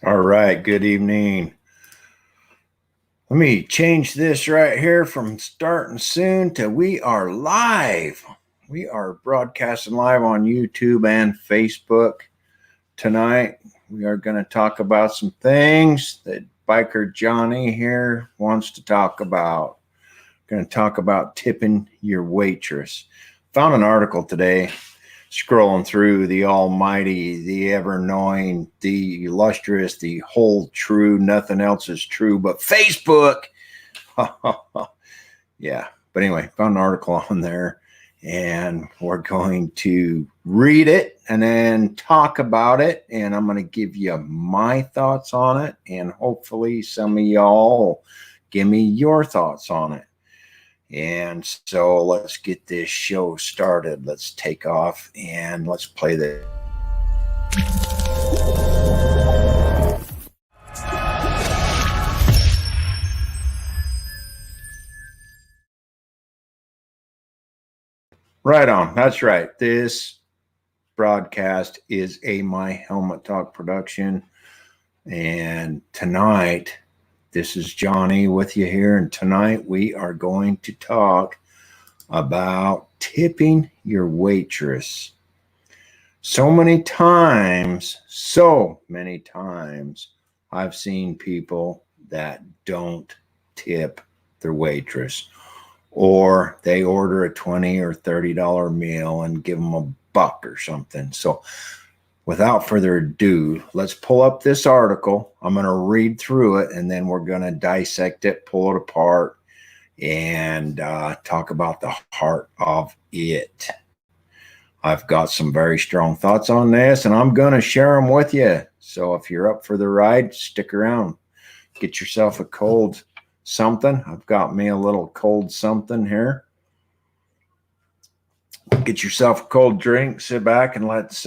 All right, good evening. Let me change this right here from starting soon to we are live. We are broadcasting live on YouTube and Facebook tonight. We are going to talk about some things that biker Johnny here wants to talk about. Going to talk about tipping your waitress. Found an article today scrolling through the almighty, the ever-knowing, the illustrious, the whole true, nothing else is true but Facebook. Yeah. But anyway, found an article on there, and we're going to read it and then talk about it. And I'm going to give you my thoughts on it. And hopefully some of y'all give me your thoughts on it. And so let's get this show started. Let's take off and let's play the. Right on. That's right. This broadcast is a My Helmet Talk production. And tonight, this is Johnny with you here. And tonight we are going to talk about tipping your waitress. So many times, I've seen people that don't tip their waitress, or they order a $20 or $30 meal and give them a buck or something. So without further ado, let's pull up this article. I'm going to read through it, and then we're going to dissect it, pull it apart, and talk about the heart of it. I've got some very strong thoughts on this, and I'm going to share them with you. So if you're up for the ride, stick around. Get yourself a cold something. I've got me a little cold something here. Get yourself a cold drink, sit back, and let's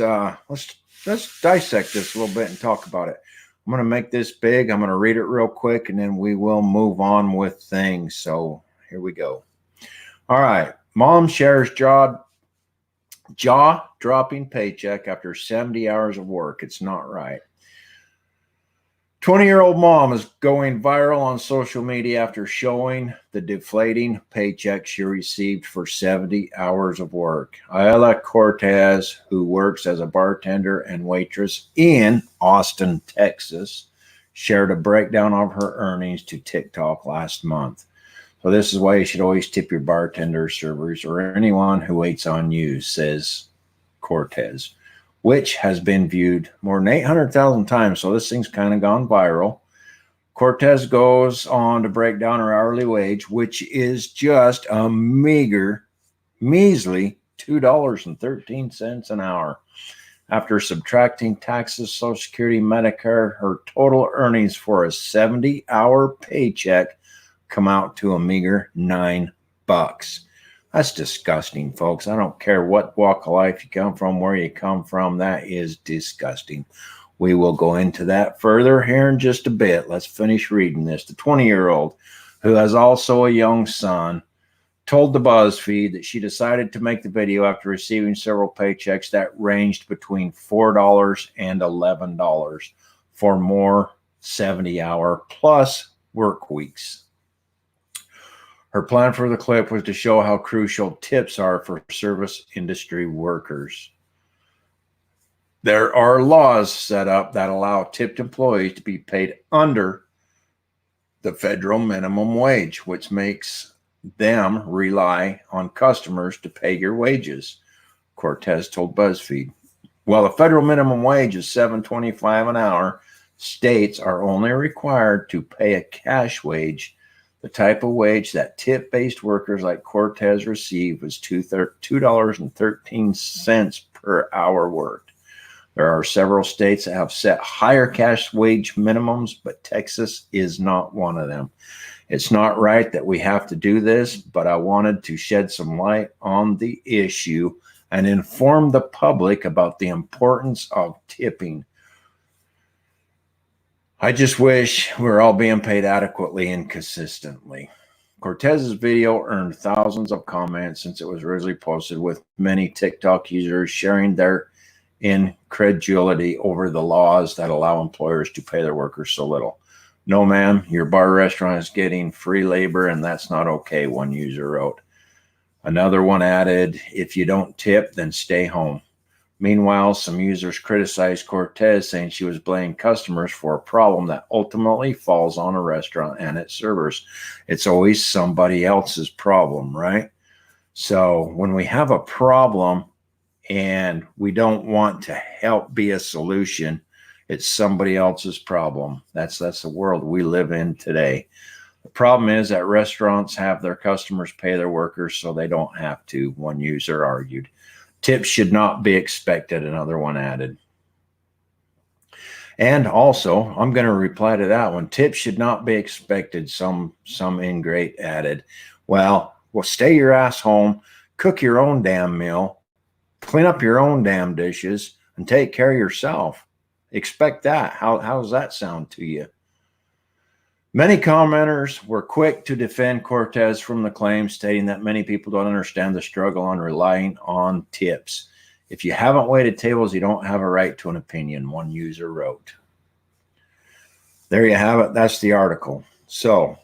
dissect this a little bit and talk about it. I'm going to make this big. I'm going to read it real quick, and then we will move on with things. So here we go. All right. Mom shares jaw-dropping paycheck after 70 hours of work. It's not right. 20-year-old mom is going viral on social media after showing the deflating paycheck she received for 70 hours of work. Ayala Cortez, who works as a bartender and waitress in Austin, Texas, shared a breakdown of her earnings to TikTok last month. So this is why you should always tip your bartenders, servers, or anyone who waits on you, says Cortez, which has been viewed more than 800,000 times. So this thing's kind of gone viral. Cortez goes on to break down her hourly wage, which is just a measly $2.13 an hour. After subtracting taxes, Social Security, Medicare, her total earnings for a 70-hour paycheck come out to a meager $9. That's disgusting, folks. I don't care what walk of life you come from, where you come from. That is disgusting. We will go into that further here in just a bit. Let's finish reading this. The 20-year-old, who has also a young son, told the BuzzFeed that she decided to make the video after receiving several paychecks that ranged between $4 and $11 for more 70-hour plus work weeks. Her plan for the clip was to show how crucial tips are for service industry workers. There are laws set up that allow tipped employees to be paid under the federal minimum wage, which makes them rely on customers to pay your wages, Cortez told BuzzFeed. While the federal minimum wage is $7.25 an hour, states are only required to pay a cash wage. The type of wage that tip-based workers like Cortez receive was $2.13 per hour worked. There are several states that have set higher cash wage minimums, but Texas is not one of them. It's not right that we have to do this, but I wanted to shed some light on the issue and inform the public about the importance of tipping. I just wish we were all being paid adequately and consistently. Cortez's video earned thousands of comments since it was originally posted, with many TikTok users sharing their incredulity over the laws that allow employers to pay their workers so little. No, ma'am, your bar restaurant is getting free labor, and that's not okay, one user wrote. Another one added, if you don't tip, then stay home. Meanwhile, some users criticized Cortez, saying she was blaming customers for a problem that ultimately falls on a restaurant and its servers. It's always somebody else's problem, right? So when we have a problem and we don't want to help be a solution, it's somebody else's problem. That's the world we live in today. The problem is that restaurants have their customers pay their workers so they don't have to, one user argued. Tips should not be expected, another one added. And also, I'm going to reply to that one. Tips should not be expected, some ingrate added. Well, stay your ass home, cook your own damn meal, clean up your own damn dishes, and take care of yourself. Expect that. How does that sound to you? Many commenters were quick to defend Cortez from the claim, stating that many people don't understand the struggle on relying on tips. If you haven't waited tables, you don't have a right to an opinion, one user wrote. There you have it. That's the article. So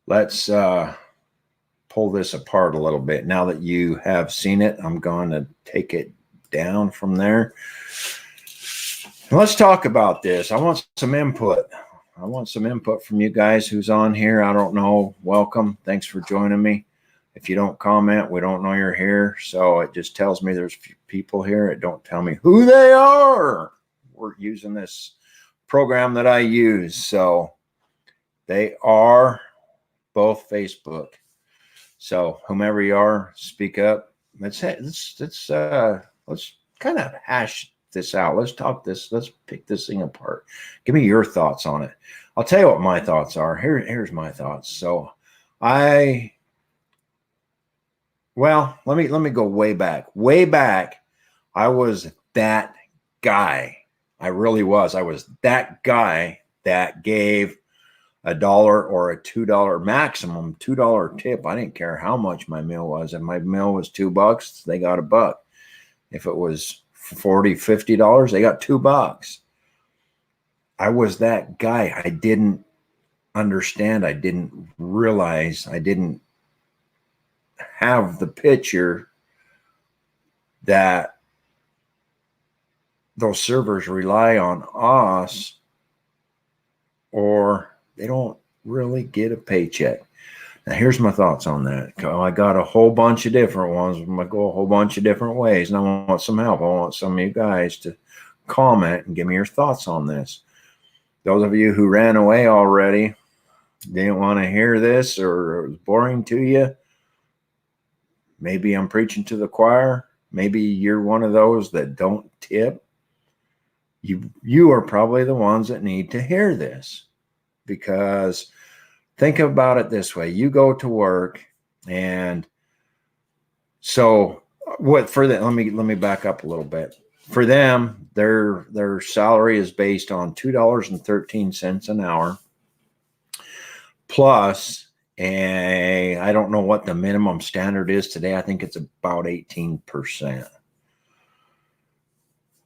let's pull this apart a little bit. Now that you have seen it, I'm going to take it down from there. Let's talk about this. I want some input. I want some input from you guys who's on here. I don't know. Welcome. Thanks for joining me. If you don't comment, we don't know you're here. So it just tells me there's people here. It don't tell me who they are. We're using this program that I use. So they are both Facebook. So whomever you are, speak up. Let's kind of hash this out. Let's talk this. Let's pick this thing apart. Give me your thoughts on it. I'll tell you what my thoughts are. Here's my thoughts. So let me go way back. Way back, I was that guy. I really was. I was that guy that gave $1 or a $2 maximum $2 tip. I didn't care how much my meal was. If my meal was $2, they got $1. If it was $40, $50, they got $2. I was that guy. I didn't understand. I didn't realize. I didn't have the picture that those servers rely on us, or they don't really get a paycheck. Now, here's my thoughts on that. I got a whole bunch of different ones. I'm going to go a whole bunch of different ways, and I want some help. I want some of you guys to comment and give me your thoughts on this. Those of you who ran away already, didn't want to hear this, or it was boring to you, maybe I'm preaching to the choir. Maybe you're one of those that don't tip. You are probably the ones that need to hear this, because think about it this way. You go to work, and so what for them, let me back up a little bit. For them, their salary is based on $2.13 an hour plus I don't know what the minimum standard is today. I think it's about 18%.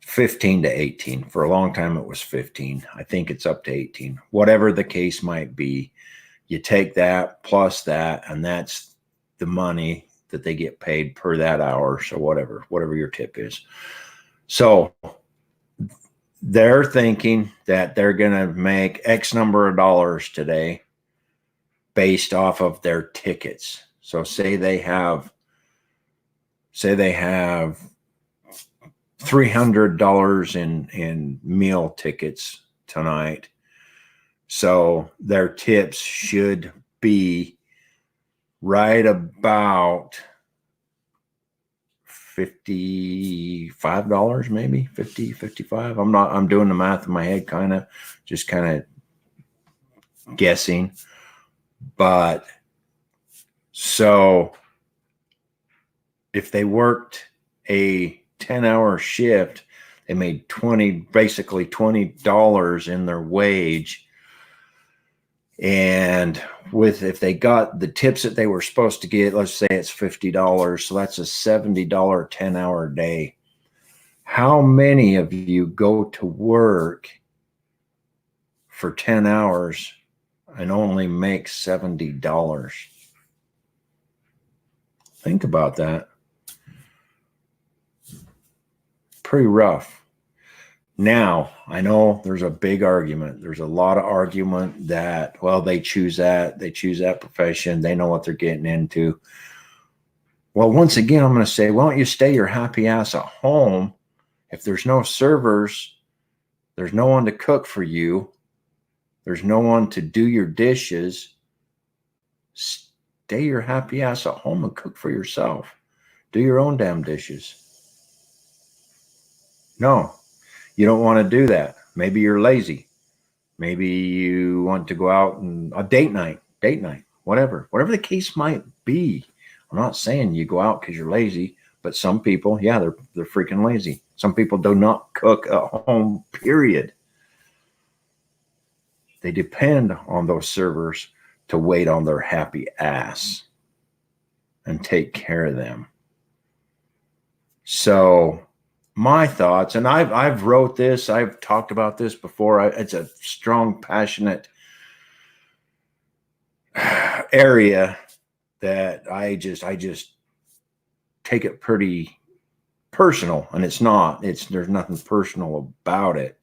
15 to 18. For a long time, it was 15. I think it's up to 18. Whatever the case might be, you take that plus that, and that's the money that they get paid per that hour. So whatever your tip is. So they're thinking that they're going to make X number of dollars today based off of their tickets. So say they have $300 in meal tickets tonight. So their tips should be right about $55, maybe 50, 55. I'm doing the math in my head, kind of guessing. But so if they worked a 10-hour shift, they made basically $20 in their wage. And if they got the tips that they were supposed to get, let's say it's $50, so that's a $70 10-hour day. How many of you go to work for 10 hours and only make $70? Think about that. Pretty rough. Now, I know there's a big argument. There's a lot of argument that, well, they choose that profession. They know what they're getting into. Well, once again, I'm going to say, why don't you stay your happy ass at home? If there's no servers, there's no one to cook for you. There's no one to do your dishes. Stay your happy ass at home and cook for yourself. Do your own damn dishes. No, you don't want to do that. Maybe you're lazy. Maybe you want to go out and a date night, whatever the case might be. I'm not saying you go out because you're lazy, but some people, yeah, they're freaking lazy. Some people do not cook at home, period. They depend on those servers to wait on their happy ass and take care of them. So my thoughts, and I've wrote this, I've talked about this before. It's a strong, passionate area that I just take it pretty personal, and it's not. There's nothing personal about it,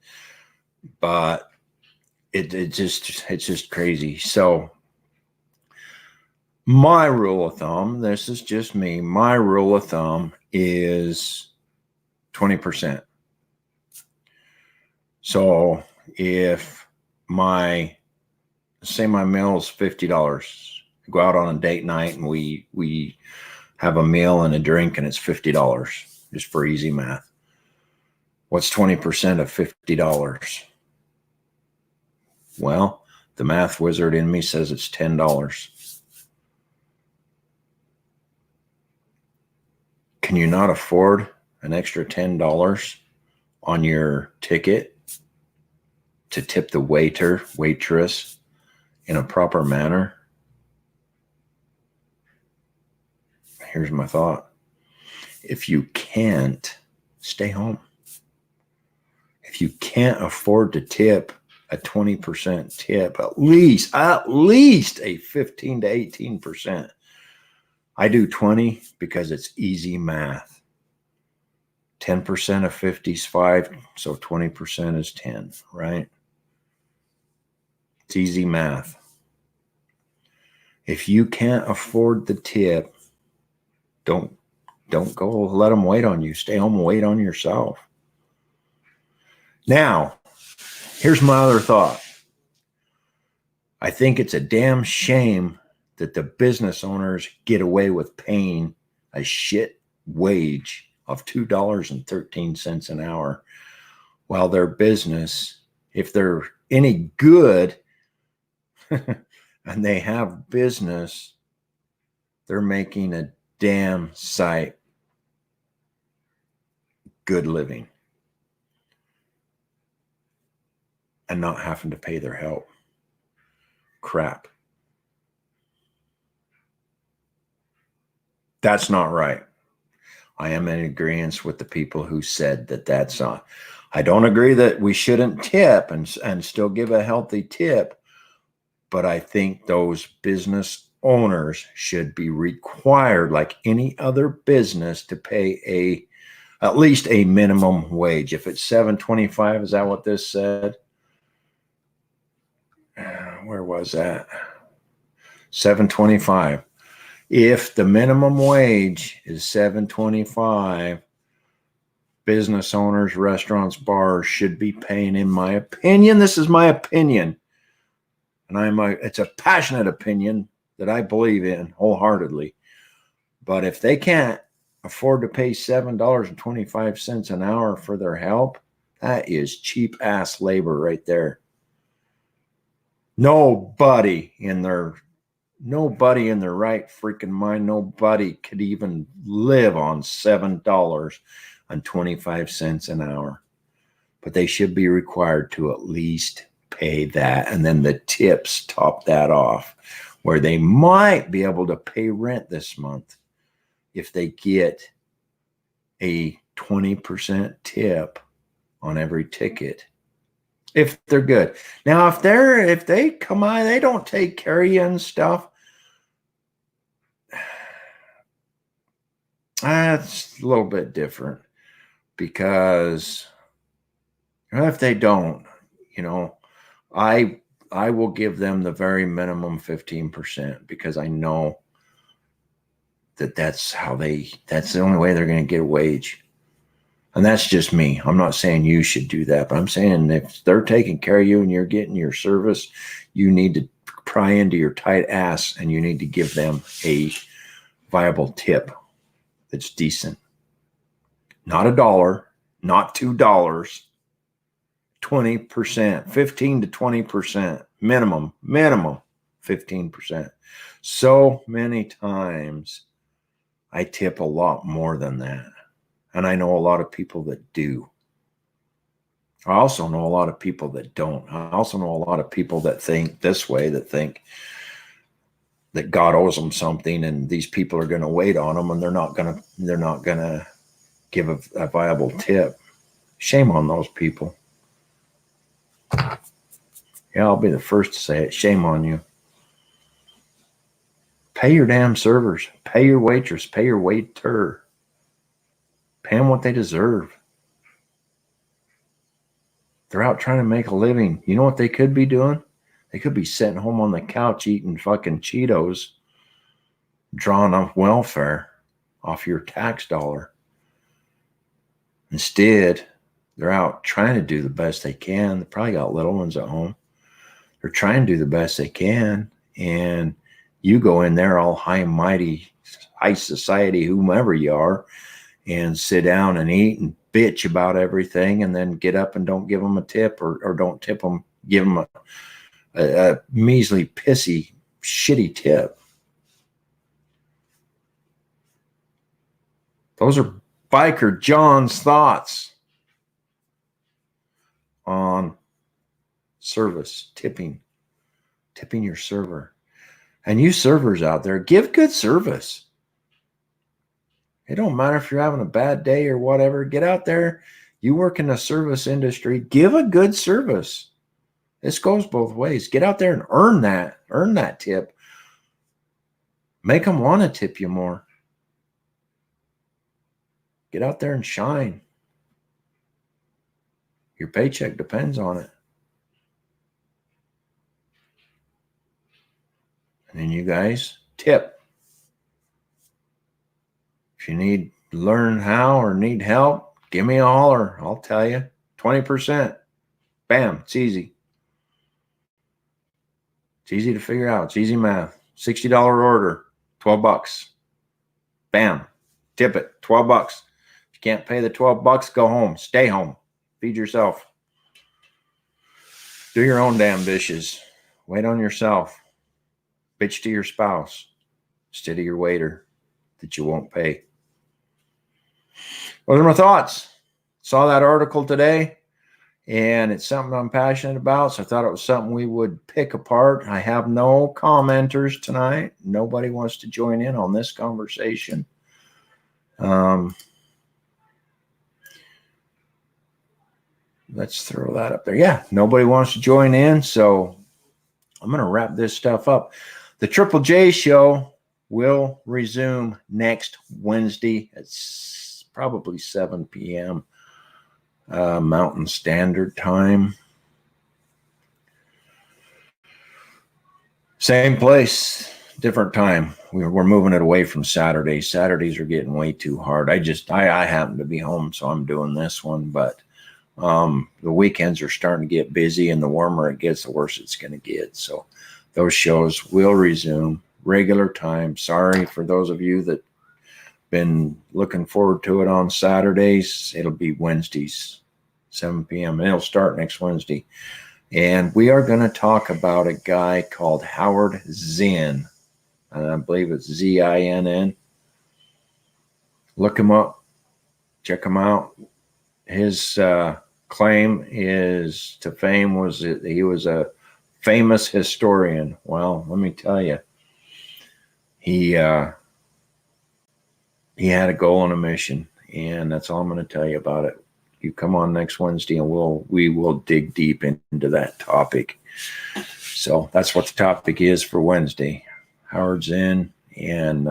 but it's just crazy. So my rule of thumb, this is just me. My rule of thumb is 20%. So if say my meal is $50, go out on a date night and we have a meal and a drink and it's $50, just for easy math. What's 20% of $50? Well, the math wizard in me says it's $10. Can you not afford an extra $10 on your ticket to tip the waitress in a proper manner? Here's my thought. If you can't, stay home. If you can't afford to tip a 20% tip, at least a 15 to 18%. I do 20 because it's easy math. 10% of 50 is 5, so 20% is 10, right? It's easy math. If you can't afford the tip, don't go let them wait on you. Stay home and wait on yourself. Now, here's my other thought. I think it's a damn shame that the business owners get away with paying a shit wage of $2.13 an hour, while their business, if they're any good and they have business, they're making a damn sight good living and not having to pay their help. Crap. That's not right. I am in agreement with the people who said that that's not. I don't agree that we shouldn't tip and still give a healthy tip, but I think those business owners should be required, like any other business, to pay at least a minimum wage. If it's $7.25, is that what this said? Where was that? $7.25. If the minimum wage is $7.25, business owners, restaurants, bars should be paying, in my opinion, this is my opinion, and it's a passionate opinion that I believe in wholeheartedly. But if they can't afford to pay $7.25 an hour for their help, that is cheap ass labor right there. Nobody in their right freaking mind, nobody could even live on $7.25 an hour. But they should be required to at least pay that, and then the tips top that off, where they might be able to pay rent this month if they get a 20% tip on every ticket if they're good. Now, if they come on, they don't take care of you and stuff. That's a little bit different, because if they don't, I will give them the very minimum 15%, because I know that's the only way they're going to get a wage. And that's just me. I'm not saying you should do that, but I'm saying if they're taking care of you and you're getting your service, you need to pry into your tight ass and you need to give them a viable tip that's decent. Not $1, not $2, 20%, 15 to 20%, minimum 15%. So many times I tip a lot more than that. And I know a lot of people that do. I also know a lot of people that don't. I also know a lot of people that think this way, that think that God owes them something and these people are going to wait on them and they're not going to give a viable tip. Shame on those people. Yeah, I'll be the first to say it. Shame on you. Pay your damn servers. Pay your waitress. Pay your waiter. Pay them what they deserve. They're out trying to make a living. You know what they could be doing? They could be sitting home on the couch eating fucking Cheetos, drawing off welfare off your tax dollar. Instead, they're out trying to do the best they can. They probably got little ones at home. They're trying to do the best they can. And you go in there all high and mighty, high society, whomever you are, and sit down and eat and bitch about everything, and then get up and don't give them a tip, or don't tip them, give them a measly, pissy, shitty tip. Those are Biker John's thoughts on service, tipping your server. And you servers out there, give good service. It don't matter if you're having a bad day or whatever. Get out there. You work in the service industry. Give a good service. This goes both ways. Get out there and earn that tip. Make them want to tip you more. Get out there and shine. Your paycheck depends on it. And then you guys tip. If you need to learn how or need help, give me a holler. I'll tell you. 20%. Bam. It's easy. It's easy to figure out. It's easy math. $60 order. $12. Bam. Tip it. $12. If you can't pay the $12, go home. Stay home. Feed yourself. Do your own damn dishes. Wait on yourself. Bitch to your spouse instead of your waiter that you won't pay. Those are my thoughts. Saw that article today, and it's something I'm passionate about, so I thought it was something we would pick apart. I have no commenters tonight. Nobody wants to join in on this conversation. Let's throw that up there. Yeah, nobody wants to join in, so I'm going to wrap this stuff up. The Triple J show will resume next Wednesday at probably 7 p.m. Mountain Standard Time. Same place, different time. We're moving it away from Saturdays. Saturdays are getting way too hard. I happen to be home, so I'm doing this one. But the weekends are starting to get busy, and the warmer it gets, the worse it's going to get. So those shows will resume regular time. Sorry for those of you that been looking forward to it on Saturdays. It'll be Wednesdays, 7 p.m. and it'll start next Wednesday. And we are going to talk about a guy called Howard Zinn. I believe it's Zinn. Look him up. Check him out. His claim is to fame was that he was a famous historian. Well, let me tell you, he had a goal and a mission, And that's all I'm going to tell you about it. You come on next Wednesday and we will dig deep into that topic. So that's what the topic is for Wednesday. Howard's in, and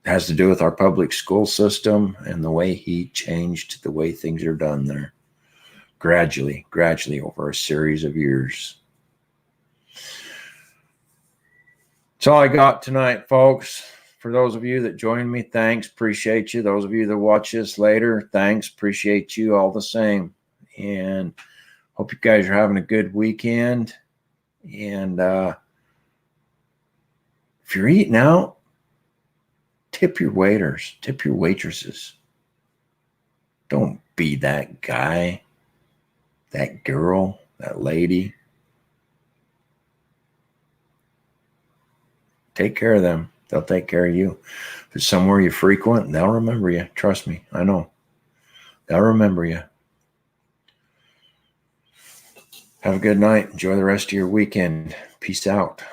has to do with our public school system and the way he changed the way things are done there. Gradually over a series of years. That's all I got tonight, folks. For those of you that joined me, thanks. Appreciate you. Those of you that watch this later, thanks. Appreciate you all the same. And hope you guys are having a good weekend. And if you're eating out, tip your waiters, tip your waitresses. Don't be that guy, that girl, that lady. Take care of them. They'll take care of you. If it's somewhere you frequent, they'll remember you. Trust me, I know. They'll remember you. Have a good night. Enjoy the rest of your weekend. Peace out.